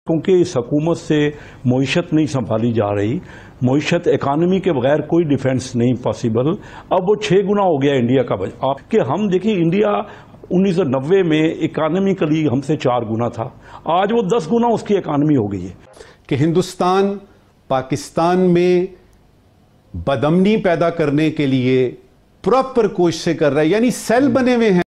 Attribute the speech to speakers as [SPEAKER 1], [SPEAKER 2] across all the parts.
[SPEAKER 1] क्योंकि इस हुकूमत से मईशत नहीं संभाली जा रही। मईशत इकानमी के बगैर कोई डिफेंस नहीं पॉसिबल। अब वो 6 गुना हो गया इंडिया का बजट। आपके हम देखिए, इंडिया 1990 में इकानमिकली हमसे 4 गुना था, आज वो 10 गुना उसकी इकानमी हो गई है।
[SPEAKER 2] कि हिंदुस्तान पाकिस्तान में बदअमनी पैदा करने के लिए प्रॉपर कोशिशें कर रहा है, यानी सेल बने हुए हैं।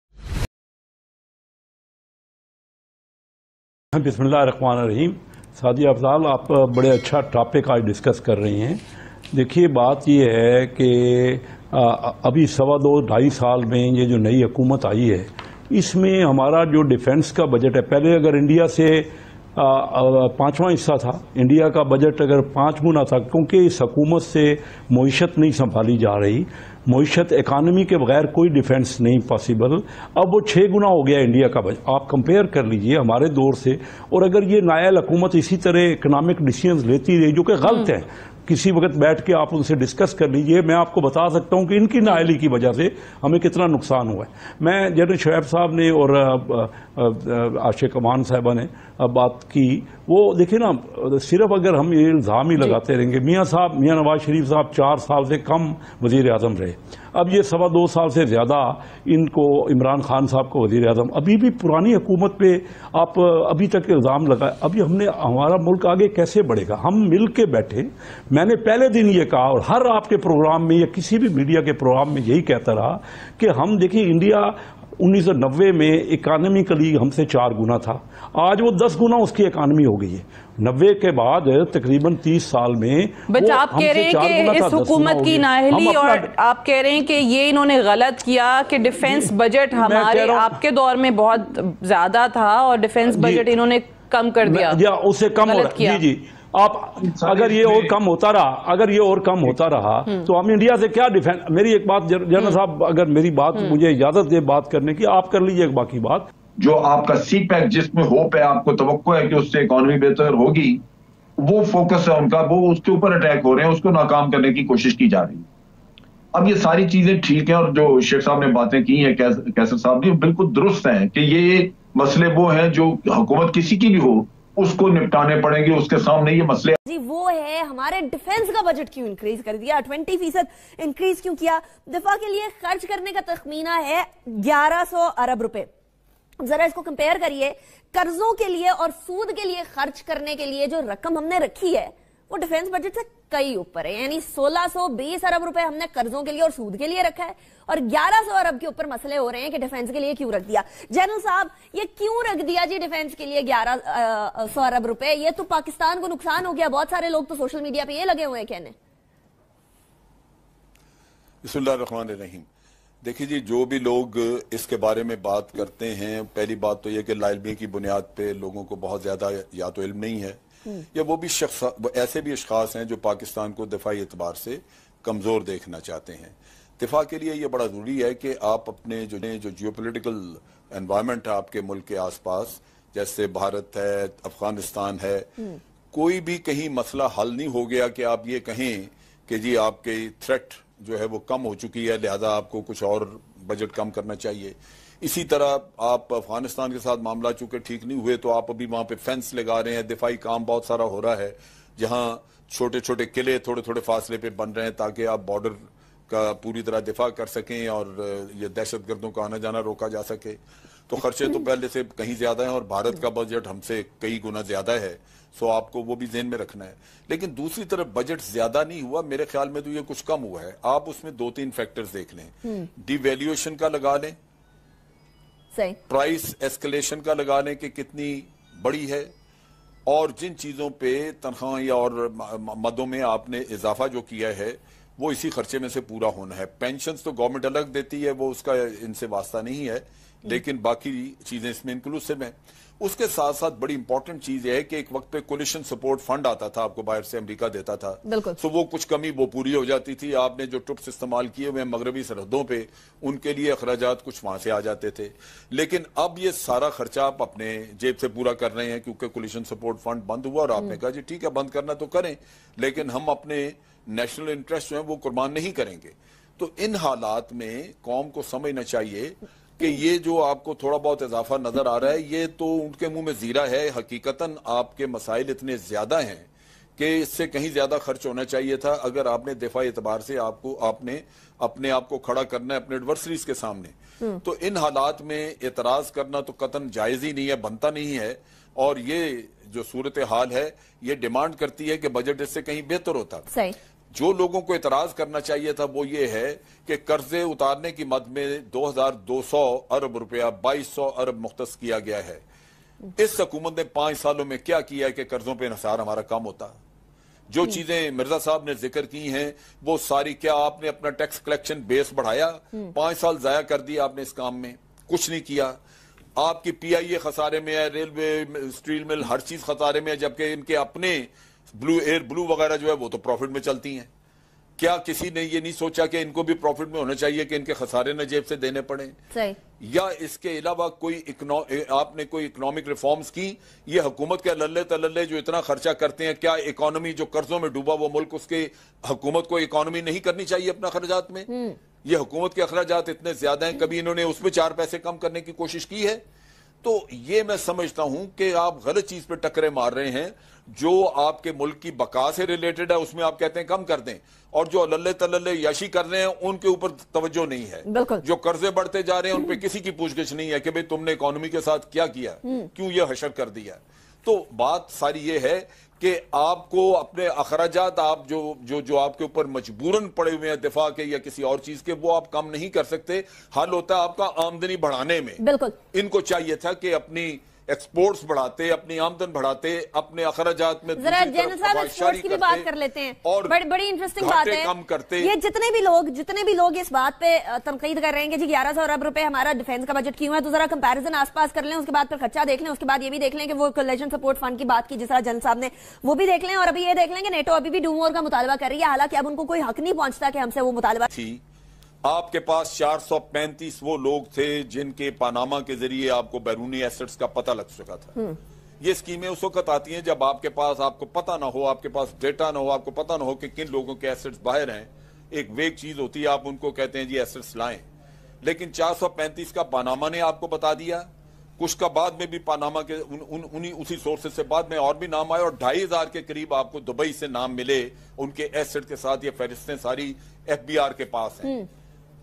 [SPEAKER 1] बिस्मिल्लाहिर्रहमानिर्रहीम। सादिया अफजाल, आप बड़े अच्छा टॉपिक आज डिस्कस कर रही हैं। देखिए, बात यह है कि अभी 2.25 साल में ये जो नई हुकूमत आई है, इसमें हमारा जो डिफेंस का बजट है, पहले अगर इंडिया से 5वां हिस्सा था, इंडिया का बजट अगर 5 गुना था, क्योंकि इस हुकूमत से मईशत नहीं संभाली जा रही। मईशत इकानमी के बगैर कोई डिफेंस नहीं पॉसिबल। अब वो 6 गुना हो गया इंडिया का बजट। आप कंपेयर कर लीजिए हमारे दौर से। और अगर ये नायल हुकूमत इसी तरह इकोनॉमिक डिसीजंस लेती रही, जो कि गलत है, किसी वक्त बैठ के आप उनसे डिस्कस कर लीजिए। मैं आपको बता सकता हूं कि इनकी नाअहली की वजह से हमें कितना नुकसान हुआ है। मैं जनरल शुएब साहब ने और आशिक अमान साहबा ने बात की, वो देखिए ना, सिर्फ अगर हम ये इल्ज़ाम ही लगाते रहेंगे, मियाँ नवाज शरीफ साहब 4 साल से कम वज़ीर आज़म रहे, अब ये 2.25 साल से ज़्यादा इनको इमरान खान साहब को वज़ीर आज़म, अभी भी पुरानी हुकूमत पे आप अभी तक इल्ज़ाम लगाए। अभी हमारा मुल्क आगे कैसे बढ़ेगा? हम मिल के बैठे। मैंने पहले दिन ये कहा और हर आपके प्रोग्राम में या किसी भी मीडिया के प्रोग्राम में यही कहता रहा कि हम देखिए, इंडिया 1990 में इकानमिकली हमसे 4 गुना था, आज वो 10 गुना उसकी इकानमी हो गई है। 90 के बाद तकरीबन 30 साल में।
[SPEAKER 3] बट आप कह रहे हैं कि इस हुकूमत की नाअहली, और आप कह रहे हैं कि ये इन्होंने गलत किया कि डिफेंस बजट हमारे आपके दौर में बहुत ज्यादा था और डिफेंस बजट इन्होंने कम कर दिया,
[SPEAKER 1] या उससे कम हो रहा। जी, आप अगर ये और कम होता रहा, तो हम इंडिया से क्या डिफेंस। मेरी एक बात जनरल साहब, अगर मेरी बात मुझे इजाजत दे बात करने की, आप कर लीजिए बाकी बात।
[SPEAKER 4] जो आपका CPEC जिसमें होप है, आपको तवक्को है कि उससे इकॉनमी बेहतर होगी, वो फोकस है उनका, वो उसके ऊपर अटैक हो रहे हैं, उसको नाकाम करने की कोशिश की जा रही है। अब ये सारी चीजें ठीक है, और जो शेख साहब ने बातें की हैं, कैसर साहब ने, बिल्कुल दुरुस्त हैं कि ये मसले वो हैं जो हुकूमत किसी की भी हो उसको निपटाने पड़ेंगे। उसके सामने ये मसले
[SPEAKER 5] जी वो है, हमारे डिफेंस का बजट क्यों इंक्रीज कर दिया, 20% इंक्रीज क्यों किया? दिफा के लिए खर्च करने का तखमीना है 1100 अरब रुपए। जरा इसको कंपेयर करिए, कर्जों के लिए और सूद के लिए खर्च करने के लिए जो रकम हमने रखी है वो डिफेंस बजट से कई ऊपर है। यानी 1620 अरब रुपए हमने कर्जों के लिए और सूद के लिए रखा है, और 1100 अरब के ऊपर मसले हो रहे हैं कि डिफेंस के लिए क्यों रख दिया। जनरल साहब, ये क्यों रख दिया जी डिफेंस के लिए 1100 अरब रुपए? ये तो पाकिस्तान को नुकसान हो गया। बहुत सारे लोग तो सोशल मीडिया पे ये लगे हुए हैं कहने।
[SPEAKER 6] बिस्मिल्लाहिर्रहमानिर्रहीम। देखिए जी, जो भी लोग इसके बारे में बात करते हैं, पहली बात तो यह कि लाइल्मी की बुनियाद पे लोगों को बहुत ज्यादा या तो इल्म नहीं है, या वो भी ऐसे भी अशखास हैं जो पाकिस्तान को दिफाई एतबार से कमजोर देखना चाहते हैं। दिफा के लिए ये बड़ा जरूरी है कि आप अपने जो जियोपॉलिटिकल एनवायरनमेंट है आपके मुल्क के आसपास, जैसे भारत है, अफगानिस्तान है, कोई भी कहीं मसला हल नहीं हो गया कि आप ये कहें कि जी आपके थ्रेट जो है वो कम हो चुकी है, लिहाजा आपको कुछ और बजट कम करना चाहिए। इसी तरह आप अफगानिस्तान के साथ मामला चूंकि ठीक नहीं हुए, तो आप अभी वहां पे फेंस लगा रहे हैं, दिफाई काम बहुत सारा हो रहा है, जहां छोटे छोटे किले थोड़े थोड़े फासले पे बन रहे हैं ताकि आप बॉर्डर का पूरी तरह दिफा कर सकें और ये दहशतगर्दों का आना जाना रोका जा सके। तो खर्चे तो पहले से कहीं ज्यादा हैं और भारत का बजट हमसे कई गुना ज्यादा है, सो आपको वो भी ध्यान में रखना है। लेकिन दूसरी तरफ बजट ज्यादा नहीं हुआ, मेरे ख्याल में तो ये कुछ कम हुआ है। आप उसमें 2-3 फैक्टर्स देख लें, डिवैल्यूएशन का लगा लें, प्राइस एस्केलेशन का लगा लें कि कितनी बड़ी है, और जिन चीजों पे तनख्वाह और मदों में आपने इजाफा जो किया है वो इसी खर्चे में से पूरा होना है। पेंशन्स तो गवर्नमेंट अलग देती है, वो उसका इनसे वास्ता नहीं है, लेकिन बाकी चीजें इसमें इंक्लूसिव हैं। उसके साथ साथ बड़ी इंपॉर्टेंट चीज है कि एक वक्त पे कोलिशन सपोर्ट फंड आता था, आपको बाहर से अमेरिका देता था, तो वो कुछ कमी वो पूरी हो जाती थी। आपने जो ट्रुप्स इस्तेमाल किए हुए मगरबी सरहदों पे, उनके लिए अखराजात कुछ वहां से आ जाते थे। लेकिन अब ये सारा खर्चा आप अपने जेब से पूरा कर रहे हैं, क्योंकि कोलिशन सपोर्ट फंड बंद हुआ और आपने कहा जी ठीक है बंद करना तो करें, लेकिन हम अपने नेशनल इंटरेस्ट जो है वो कुर्बान नहीं करेंगे। तो इन हालात में कौम को समझना चाहिए कि ये जो आपको थोड़ा बहुत इजाफा नजर आ रहा है, ये तो उनके मुंह में जीरा है। हकीकतन आपके मसाइल इतने ज्यादा हैं कि इससे कहीं ज्यादा खर्च होना चाहिए था। अगर आपने दिफाई एतबार से आपने अपने आप को खड़ा करना है अपने एडवर्सरीज के सामने, तो इन हालात में एतराज करना तो कतन जायज ही नहीं है, बनता नहीं है। और ये जो सूरत हाल है ये डिमांड करती है कि बजट इससे कहीं बेहतर होता।
[SPEAKER 5] सही। जो
[SPEAKER 6] लोगों को एतराज करना चाहिए था वो ये है कि कर्जे उतारने की मद में 2200 अरब रुपया 2200 अरब मुख्तस किया गया है। इस हुकूमत ने 5 सालों में क्या किया है कि कर्जों पे इन्हिसार हमारा कम होता। जो चीजें मिर्जा साहब ने जिक्र की हैं वो सारी, क्या आपने अपना टैक्स कलेक्शन बेस बढ़ाया? 5 साल जाया कर दिया आपने इस काम में, कुछ नहीं किया। आपकी PIA खसारे में है, रेलवे, स्टील मिल, हर चीज खसारे में है, जबकि इनके अपने ब्लू वगैरह जो है वो तो प्रॉफिट में चलती हैं। क्या किसी ने ये नहीं सोचा कि इनको भी प्रॉफिट में होना चाहिए कि इनके खसारे न जेब से देने पड़े?
[SPEAKER 5] सही।
[SPEAKER 6] या इसके अलावा आपने कोई इकोनॉमिक रिफॉर्म्स की? ये हुकूमत के लल्ले तलल्ले जो इतना खर्चा करते हैं, क्या इकोनॉमी जो कर्जों में डूबा वो मुल्क, उसके हुकूमत को इकोनॉमी नहीं करनी चाहिए अपना अखराजात में? ये हुकूमत के अखराजात इतने ज्यादा हैं, कभी इन्होंने उसमें 4 पैसे कम करने की कोशिश की है? तो ये मैं समझता हूं कि आप गलत चीज पे टकरे मार रहे हैं। जो आपके मुल्क की बका से रिलेटेड है उसमें आप कहते हैं कम कर दें, और जो लल्ले तलल्ले याशी कर रहे हैं उनके ऊपर तवज्जो नहीं है। जो कर्जे बढ़ते जा रहे हैं उन पे किसी की पूछगिछ नहीं है कि भाई तुमने इकोनॉमी के साथ क्या किया, क्यों ये हशर कर दिया। तो बात सारी ये है कि आपको अपने अखराजात, आप जो आपके ऊपर मजबूरन पड़े हुए हैं दिफा के या किसी और चीज के, वो आप कम नहीं कर सकते। हल होता है आपका आमदनी बढ़ाने में।
[SPEAKER 5] बिल्कुल।
[SPEAKER 6] इनको चाहिए था कि अपनी एक्सपोर्ट्स बढ़ाते, अपनी आमदन बढ़ाते, अपने अखराजात में
[SPEAKER 5] जरा जैनल साहब एक्सपोर्ट्स की भी बात कर लेते हैं। और बड़ी इंटरेस्टिंग बात है,
[SPEAKER 6] कम करते।
[SPEAKER 5] ये जितने भी लोग इस बात पे तनकीद कर रहे हैं कि जी 1100 अरब रुपए हमारा डिफेंस का बजट क्यों है, तो जरा कंपैरिजन आसपास कर लें, उसके बाद फिर खर्चा देख लें, उसके बाद ये भी देख लें कि वो कोलिशन सपोर्ट फंड की बात की जिस तरह जनरल साहब ने, वो भी देख लें, और अभी ये देख लें कि नेटो अभी भी डू मोर का मुतालबा कर रही है, हालांकि अब उनको कोई हक नहीं पहुंचता कि हमसे वो मुतालबा।
[SPEAKER 6] आपके पास 435 वो लोग थे जिनके पानामा के जरिए आपको बैरूनी एसेट्स का पता लग चुका था। ये स्कीमें उस वक्त आती हैं जब आपके पास, आपको पता ना हो, आपके पास डेटा ना हो, आपको पता ना हो कि किन लोगों के एसेट्स बाहर हैं। एक वेग चीज होती है, आप उनको कहते हैं जी एसेट्स लाएं, लेकिन 435 का पानामा ने आपको बता दिया। कुछ का बाद में भी पानामा के उन्हीं उसी सोर्सेज से बाद में और भी नाम आए, और 2500 के करीब आपको दुबई से नाम मिले उनके एसेट के साथ। ये फहरिस्तें सारी FBI के पास हैं।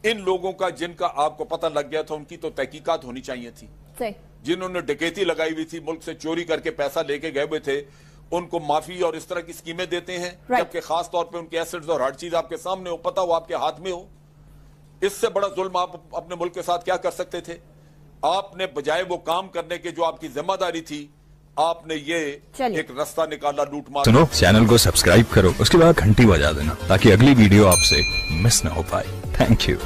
[SPEAKER 6] इन लोगों का जिनका आपको पता लग गया था उनकी तो तहकीकात होनी चाहिए थी। जिन्होंने डकैती लगाई हुई थी, मुल्क से चोरी करके पैसा लेके गए हुए थे, उनको माफी और इस तरह की स्कीमें देते हैं, जबकि खास तौर पे उनके एसेट्स और हर चीज आपके सामने हो, पता हो, आपके हाथ में हो। इससे बड़ा जुल्म आप अपने मुल्क के साथ क्या कर सकते थे? आपने बजाय वो काम करने के जो आपकी जिम्मेदारी थी, आपने ये एक रास्ता निकाला लूटमार।
[SPEAKER 7] सुनो, चैनल को सब्सक्राइब करो, उसके बाद घंटी बजा देना ताकि अगली वीडियो आपसे मिस ना हो पाए। Thank you.